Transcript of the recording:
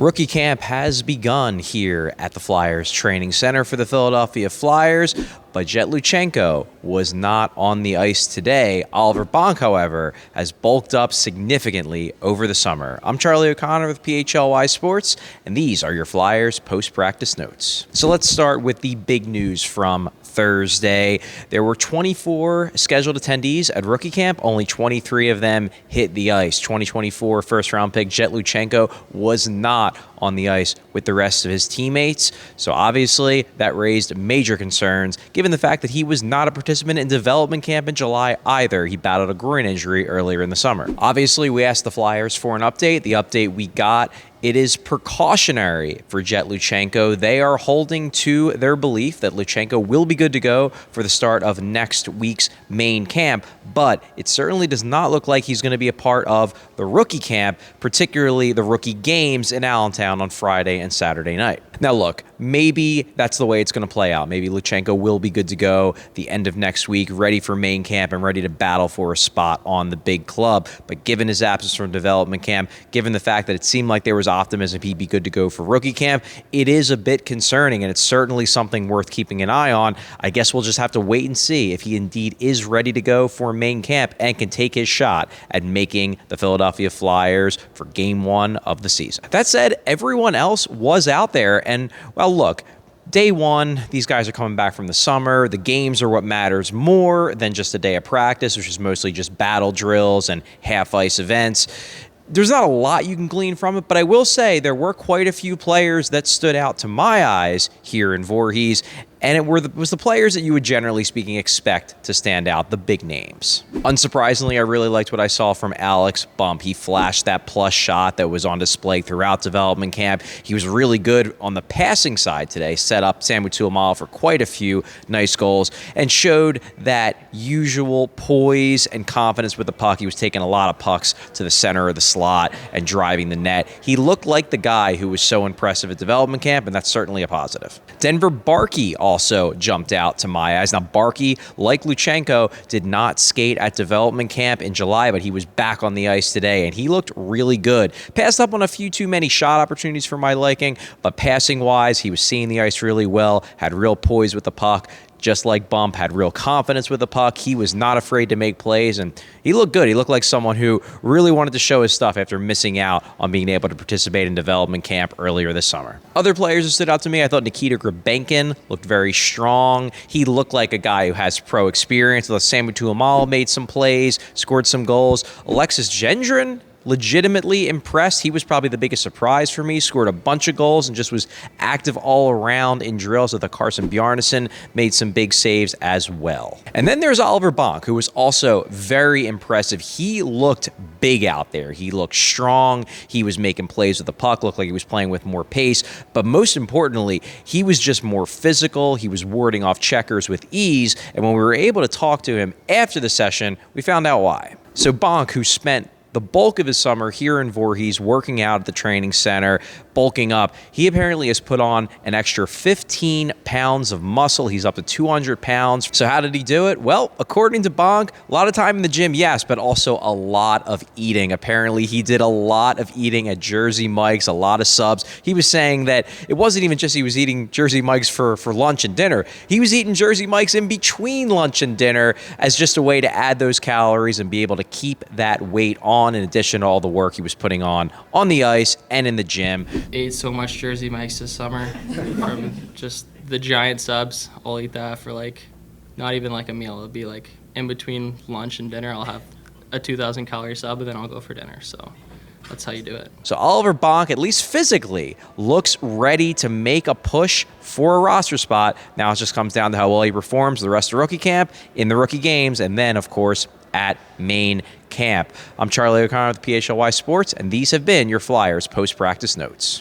Rookie camp has begun here at the Flyers Training Center for the Philadelphia Flyers, but Jett Luchanko was not on the ice today. Oliver Bonk, however, has bulked up significantly over the summer. I'm Charlie O'Connor with PHLY Sports, and these are your Flyers post-practice notes. So let's start with the big news from Thursday. There were 24 scheduled attendees at rookie camp. Only 23 of them hit the ice. 2024 first-round pick Jett Luchanko was not on the ice with the rest of his teammates. So obviously that raised major concerns given the fact that he was not a participant in development camp in July either. He battled a groin injury earlier in the summer. Obviously, we asked the Flyers for an update. The update we got, it is precautionary for Jett Luchanko. They are holding to their belief that Luchanko will be good to go for the start of next week's main camp, but it certainly does not look like he's going to be a part of the rookie camp, particularly the rookie games in Allentown on Friday and Saturday night. Now look, maybe that's the way it's going to play out. Maybe Luchanko will be good to go the end of next week, ready for main camp and ready to battle for a spot on the big club. But given his absence from development camp, given the fact that it seemed like there was optimism he'd be good to go for rookie camp, it is a bit concerning, and it's certainly something worth keeping an eye on. I guess we'll just have to wait and see if he indeed is ready to go for main camp and can take his shot at making the Philadelphia Flyers for game one of the season. That said, everyone else was out there, and well, look, day one, these guys are coming back from the summer. The games are what matters more than just a day of practice, which is mostly just battle drills and half-ice events. There's not a lot you can glean from it, but I will say there were quite a few players that stood out to my eyes here in Voorhees, and it was the players that you would, generally speaking, expect to stand out, the big names. Unsurprisingly, I really liked what I saw from Alex Bump. He flashed that plus shot that was on display throughout development camp. He was really good on the passing side today, set up Samu Tuamala for quite a few nice goals, and showed that usual poise and confidence with the puck. He was taking a lot of pucks to the center of the slot and driving the net. He looked like the guy who was so impressive at development camp, and that's certainly a positive. Denver Barkey also jumped out to my eyes. Now, Barkey, like Luchanko, did not skate at development camp in July, but he was back on the ice today, and he looked really good. Passed up on a few too many shot opportunities for my liking, but passing-wise, he was seeing the ice really well, had real poise with the puck, just like Bump, had real confidence with the puck. He was not afraid to make plays, and he looked good. He looked like someone who really wanted to show his stuff after missing out on being able to participate in development camp earlier this summer. Other players who stood out to me, I thought Nikita Grebenkin looked very strong. He looked like a guy who has pro experience. Samu Tuamala made some plays, scored some goals. Alexis Gendron legitimately impressed. He was probably the biggest surprise for me. Scored a bunch of goals and just was active all around in drills. With the Carson Bjarnason made some big saves as well. And then there's Oliver Bonk, who was also very impressive. He looked big out there. He looked strong. He was making plays with the puck. Looked like he was playing with more pace. But most importantly, he was just more physical. He was warding off checkers with ease. And when we were able to talk to him after the session, we found out why. So Bonk, who spent the bulk of his summer here in Voorhees, working out at the training center, bulking up, he apparently has put on an extra 15 pounds of muscle. He's up to 200 pounds. So how did he do it? Well, according to Bonk, a lot of time in the gym, yes, but also a lot of eating. Apparently, he did a lot of eating at Jersey Mike's, a lot of subs. He was saying that it wasn't even just he was eating Jersey Mike's for lunch and dinner. He was eating Jersey Mike's in between lunch and dinner as just a way to add those calories and be able to keep that weight on, in addition to all the work he was putting on the ice and in the gym. Ate so much Jersey Mike's this summer from just the giant subs. I'll eat that for not even a meal. It'll be in between lunch and dinner. I'll have a 2,000 calorie sub, and then I'll go for dinner. So that's how you do it. So Oliver Bonk, at least physically, looks ready to make a push for a roster spot. Now it just comes down to how well he performs the rest of rookie camp, in the rookie games, and then, of course, at main camp. I'm Charlie O'Connor with PHLY Sports, and these have been your Flyers post-practice notes.